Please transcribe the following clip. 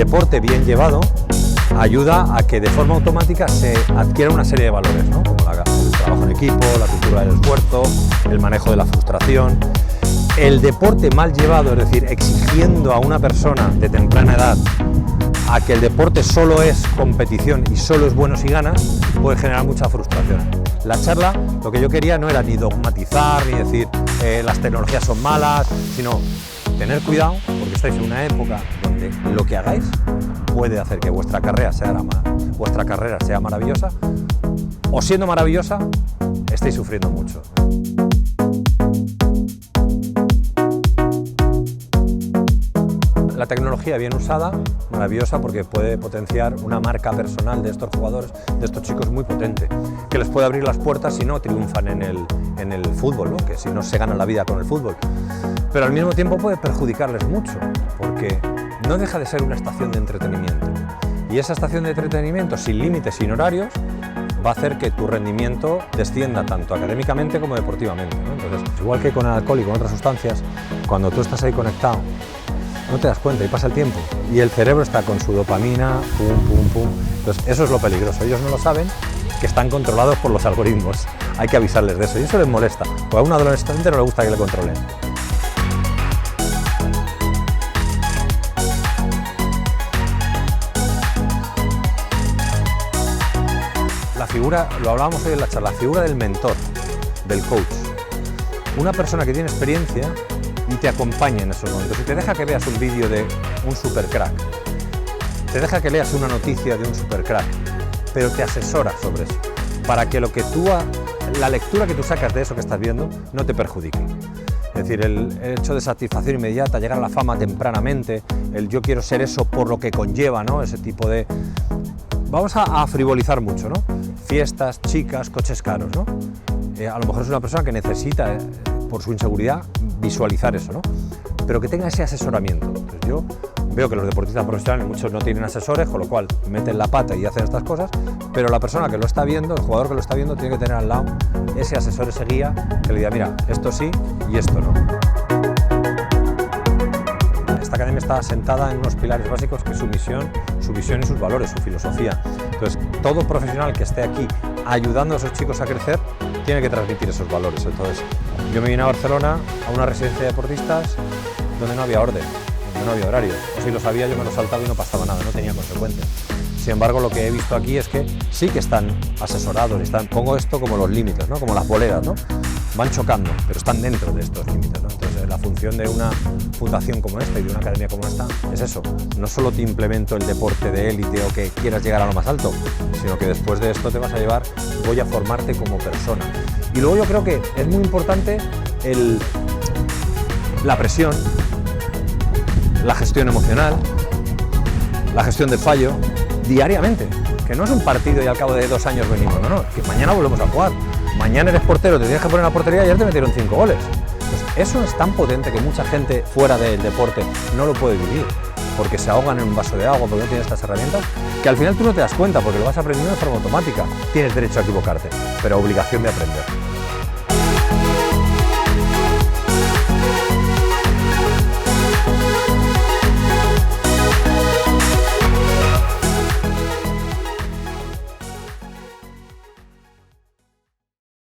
deporte bien llevado ayuda a que de forma automática se adquiera una serie de valores, ¿no? Como el trabajo en equipo, la cultura del esfuerzo, el manejo de la frustración. El deporte mal llevado, es decir, exigiendo a una persona de temprana edad a que el deporte solo es competición y solo es buenos y ganas, puede generar mucha frustración. La charla, lo que yo quería no era ni dogmatizar, ni decir las tecnologías son malas, sino tener cuidado, porque estáis en una época donde lo que hagáis puede hacer que vuestra carrera sea maravillosa, o siendo maravillosa, estéis sufriendo mucho. La tecnología bien usada, maravillosa, porque puede potenciar una marca personal de estos jugadores, de estos chicos muy potente, que les puede abrir las puertas si no triunfan en el fútbol, ¿no? Que si no se ganan la vida con el fútbol. Pero al mismo tiempo puede perjudicarles mucho, porque no deja de ser una estación de entretenimiento. Y esa estación de entretenimiento, sin límites, sin horarios, va a hacer que tu rendimiento descienda tanto académicamente como deportivamente, ¿no? Entonces, igual que con el alcohol y con otras sustancias, cuando tú estás ahí conectado, no te das cuenta y pasa el tiempo y el cerebro está con su dopamina, pum, pum, pum. Entonces eso es lo peligroso, ellos no lo saben, que están controlados por los algoritmos, hay que avisarles de eso y eso les molesta, porque a un adolescente no le gusta que le controlen. La figura, lo hablábamos hoy en la charla, la figura del mentor, del coach, una persona que tiene experiencia y te acompaña en esos momentos y te deja que veas un vídeo de un supercrack, te deja que leas una noticia de un supercrack, pero te asesora sobre eso, para que la lectura que tú sacas de eso que estás viendo no te perjudique. Es decir, el hecho de satisfacción inmediata, llegar a la fama tempranamente, el yo quiero ser eso por lo que conlleva, ¿no? Ese tipo de... Vamos a frivolizar mucho, ¿no? Fiestas, chicas, coches caros, ¿no? A lo mejor es una persona que necesita, por su inseguridad, visualizar eso, ¿no? Pero que tenga ese asesoramiento. Entonces yo veo que los deportistas profesionales, muchos no tienen asesores, con lo cual meten la pata y hacen estas cosas, pero la persona que lo está viendo, el jugador que lo está viendo, tiene que tener al lado ese asesor, ese guía, que le diga, mira, esto sí y esto no. Esta academia está asentada en unos pilares básicos que es su misión, su visión y sus valores, su filosofía. Entonces, todo profesional que esté aquí ayudando a esos chicos a crecer, tiene que transmitir esos valores. Entonces, yo me vine a Barcelona a una residencia de deportistas donde no había orden, donde no había horario. O si lo sabía, yo me lo saltaba y no pasaba nada, no tenía consecuencias. Sin embargo, lo que he visto aquí es que sí que están asesorados, pongo esto como los límites, ¿no? Como las boleras, ¿no? Van chocando, pero están dentro de estos límites, ¿no? Entonces, la función de una fundación como esta y de una academia como esta es eso. No solo te implemento el deporte de élite o que quieras llegar a lo más alto, sino que después de esto te vas a llevar, voy a formarte como persona. Y luego yo creo que es muy importante la presión, la gestión emocional, la gestión del fallo, diariamente. Que no es un partido y al cabo de 2 años venimos, no, que mañana volvemos a jugar. Mañana eres portero, te tienes que poner en la portería y ayer te metieron 5 goles. Pues eso es tan potente que mucha gente fuera del deporte no lo puede vivir, porque se ahogan en un vaso de agua, porque no tienen estas herramientas, que al final tú no te das cuenta, porque lo vas aprendiendo de forma automática. Tienes derecho a equivocarte, pero obligación de aprender.